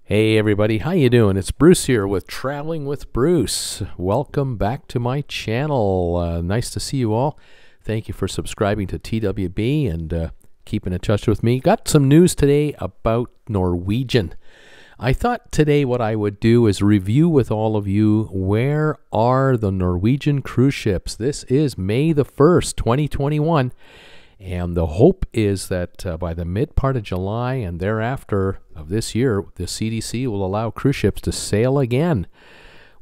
Hey everybody, how you doing? It's Bruce here with Traveling with Bruce. Welcome back to my channel. Nice to see you all. Thank you for subscribing to TWB and keeping in touch with me. Got some news today about Norwegian. I thought today what I would do is review with all of you where are the Norwegian cruise ships. This is May the 1st, 2021. And the hope is that by the mid part of July and thereafter of this year, the CDC will allow cruise ships to sail again.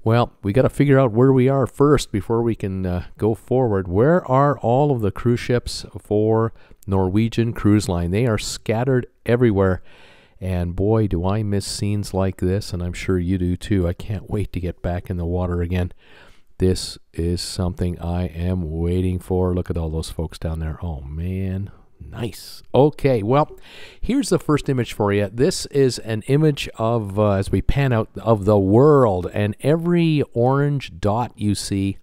Well, we got to figure out where we are first before we can go forward. Where are all of the cruise ships for Norwegian Cruise Line? They are scattered everywhere. And boy, do I miss scenes like this, and I'm sure you do too. I can't wait to get back in the water again. This is something I am waiting for. Look at all those folks down there. Oh, man. Nice. Okay, well, here's the first image for you. This is an image of, as we pan out, of the world. And every orange dot you see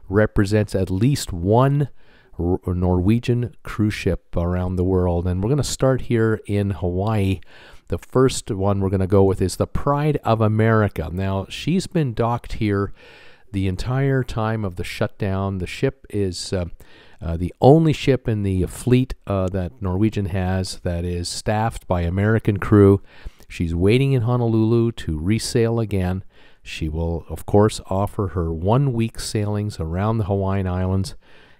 represents at least one Norwegian cruise ship around the world. And we're going to start here in Hawaii. The first one we're going to go with is the Pride of America. Now, she's been docked here the entire time of the shutdown. The ship is the only ship in the fleet that Norwegian has that is staffed by American crew. She's waiting in Honolulu to resail again. She will, of course, offer her 1-week sailings around the Hawaiian Islands,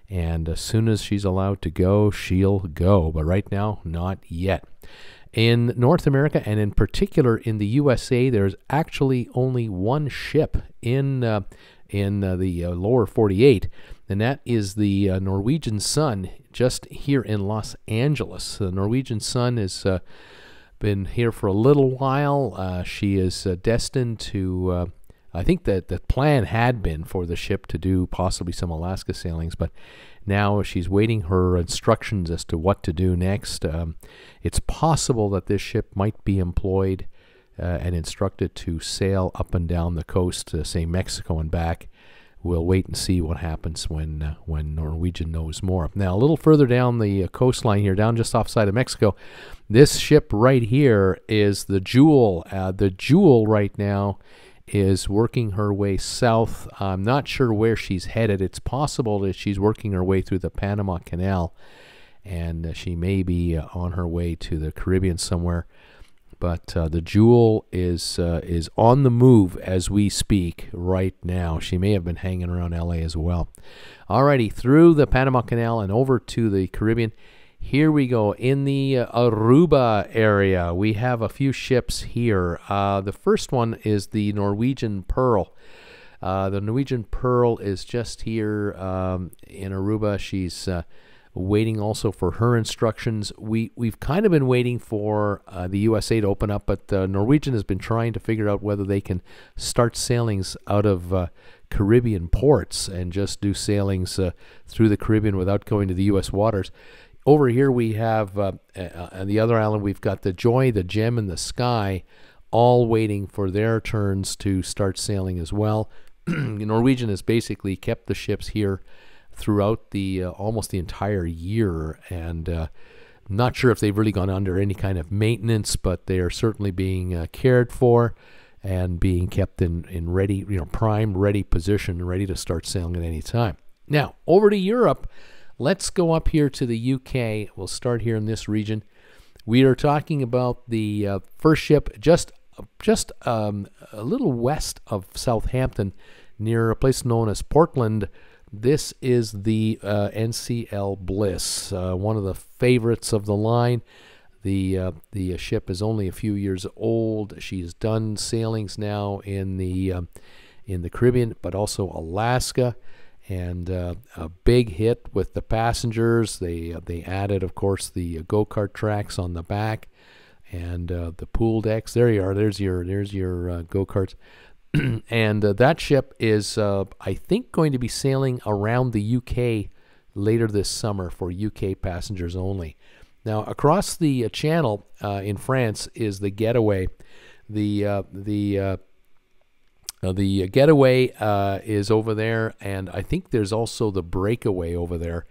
and as soon as she's allowed to go, she'll go. But right now, not yet. In North America, and in particular in the USA, there's actually only one ship in the lower 48, and that is the Norwegian Sun, just here in Los Angeles. The Norwegian Sun has been here for a little while. She is destined to, I think that the plan had been for the ship to do possibly some Alaska sailings, but now she's waiting her instructions as to what to do next. It's possible that this ship might be employed and instructed to sail up and down the coast, say Mexico and back. We'll wait and see what happens when Norwegian knows more. Now, a little further down the coastline here, down just offside of Mexico, this ship right here is the Jewel. The Jewel right now is working her way south. I'm not sure where she's headed. It's possible that she's working her way through the Panama Canal, and she may be on her way to the Caribbean somewhere. But the Jewel is on the move as we speak right now. She may have been hanging around LA as well. Alrighty, through the Panama Canal and over to the Caribbean. Here we go. In the Aruba area, we have a few ships here. The first one is the Norwegian Pearl. The Norwegian Pearl is just here in Aruba. She's waiting also for her instructions. We've kind of been waiting for the USA to open up, but Norwegian has been trying to figure out whether they can start sailings out of Caribbean ports and just do sailings through the Caribbean without going to the U.S. waters. Over here we have, on the other island, we've got the Joy, the Gem, and the Sky, all waiting for their turns to start sailing as well. Norwegian has basically kept the ships here throughout the almost the entire year, and not sure if they've really gone under any kind of maintenance, but they are certainly being cared for and being kept in ready, prime ready position, ready to start sailing at any time. Now over to Europe. Let's go up here to the UK. We'll start here in this region. We are talking about the first ship just a little west of Southampton, near a place known as Portland. This is the NCL Bliss, one of the favorites of the line. The ship is only a few years old. She's done sailings now in the Caribbean, but also Alaska. And a big hit with the passengers. They added, of course, the go-kart tracks on the back and the pool decks. There you are. There's your go-karts. And that ship is, I think, going to be sailing around the UK later this summer for UK passengers only. Now, across the channel in France is the Getaway. The Getaway is over there, and I think there's also the Breakaway over there.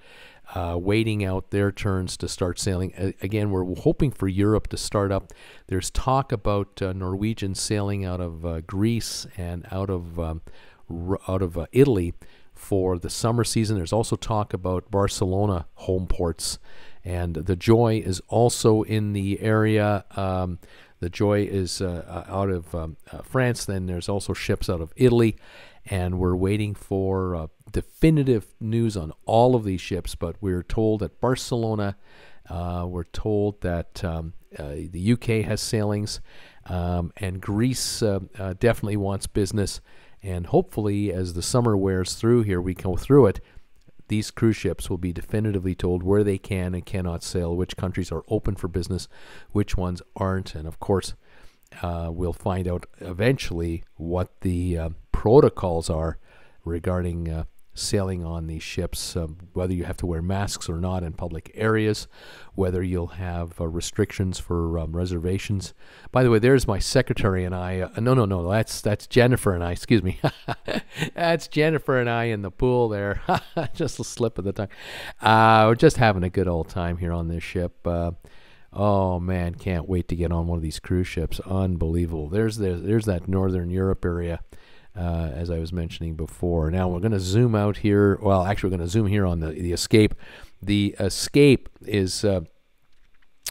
waiting out their turns to start sailing. Again, we're hoping for Europe to start up. There's talk about Norwegian sailing out of Greece and out of Italy for the summer season. There's also talk about Barcelona home ports, and the Joy is also in the area. The Joy is out of France. Then there's also ships out of Italy, and we're waiting for definitive news on all of these ships. But we're told that Barcelona, we're told that the UK has sailings, and Greece definitely wants business. And hopefully, as the summer wears through here, we go through it, these cruise ships will be definitively told where they can and cannot sail, which countries are open for business, which ones aren't. And of course, we'll find out eventually what the protocols are regarding sailing on these ships, whether you have to wear masks or not in public areas, whether you'll have restrictions for reservations. By the way, there's my secretary and I. No, that's Jennifer and I. Excuse me. That's Jennifer and I in the pool there. Just a slip of the tongue. We're just having a good old time here on this ship. Oh man, can't wait to get on one of these cruise ships. Unbelievable. There's that Northern Europe area. As I was mentioning before. Now we're going to zoom out here. Well, actually, we're going to zoom here on the Escape. The Escape is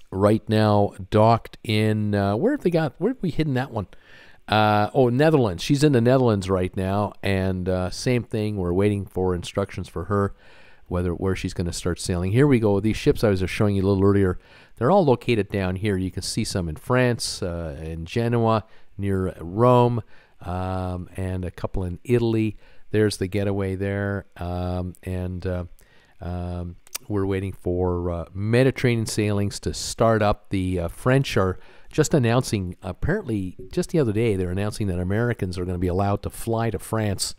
right now docked in. Where have we hidden that one? Netherlands. She's in the Netherlands right now, and same thing. We're waiting for instructions for her, where she's going to start sailing. Here we go. These ships I was just showing you a little earlier. They're all located down here. You can see some in France, in Genoa, near Rome. And a couple in Italy. There's the Getaway there, and we're waiting for Mediterranean sailings to start up. The French are just announcing, apparently just the other day, they're announcing that Americans are going to be allowed to fly to France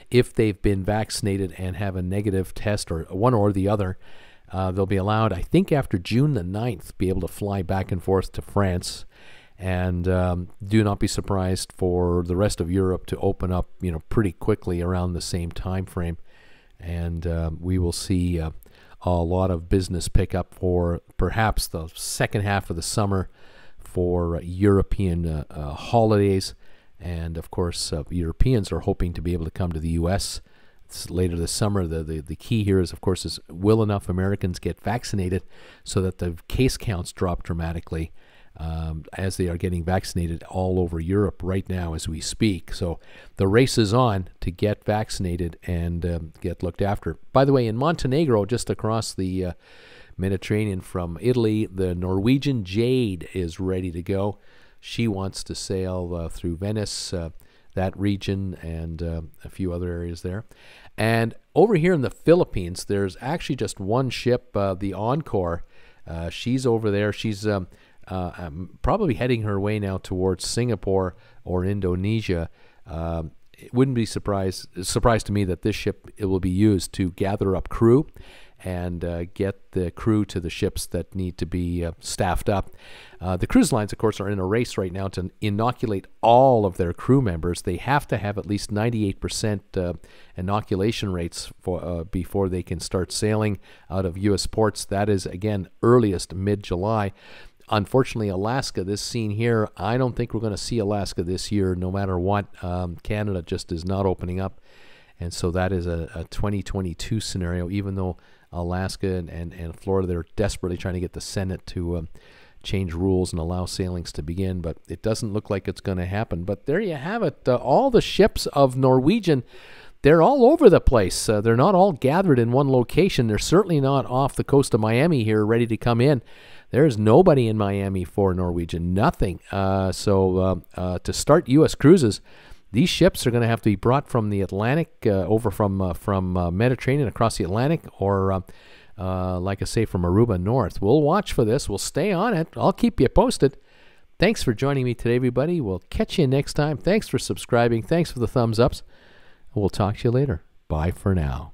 if they've been vaccinated and have a negative test, or one or the other. They'll be allowed, I think after June the 9th, be able to fly back and forth to France. And do not be surprised for the rest of Europe to open up, pretty quickly around the same time frame. And we will see a lot of business pick up for perhaps the second half of the summer for European holidays. And of course, Europeans are hoping to be able to come to the U.S. later this summer. The key here is, of course, is will enough Americans get vaccinated so that the case counts drop dramatically? As they are getting vaccinated all over Europe right now as we speak. So the race is on to get vaccinated and get looked after. By the way, in Montenegro, just across the Mediterranean from Italy, the Norwegian Jade is ready to go. She wants to sail through Venice, that region, and a few other areas there. And over here in the Philippines, there's actually just one ship, the Encore. She's over there. She's probably heading her way now towards Singapore or Indonesia. It wouldn't be surprise to me that this ship, it will be used to gather up crew and get the crew to the ships that need to be staffed up. The cruise lines, of course, are in a race right now to inoculate all of their crew members. They have to have at least 98% inoculation rates before they can start sailing out of U.S. ports. That is, again, earliest mid-July. Unfortunately, Alaska, this scene here, I don't think we're going to see Alaska this year, no matter what. Canada just is not opening up. And so that is a 2022 scenario, even though Alaska and Florida, they're desperately trying to get the Senate to change rules and allow sailings to begin. But it doesn't look like it's going to happen. But there you have it. All the ships of Norwegian, they're all over the place. They're not all gathered in one location. They're certainly not off the coast of Miami here ready to come in. There's nobody in Miami for Norwegian, nothing. So to start U.S. cruises, these ships are going to have to be brought from the Atlantic, over from Mediterranean across the Atlantic, or like I say, from Aruba north. We'll watch for this. We'll stay on it. I'll keep you posted. Thanks for joining me today, everybody. We'll catch you next time. Thanks for subscribing. Thanks for the thumbs ups. We'll talk to you later. Bye for now.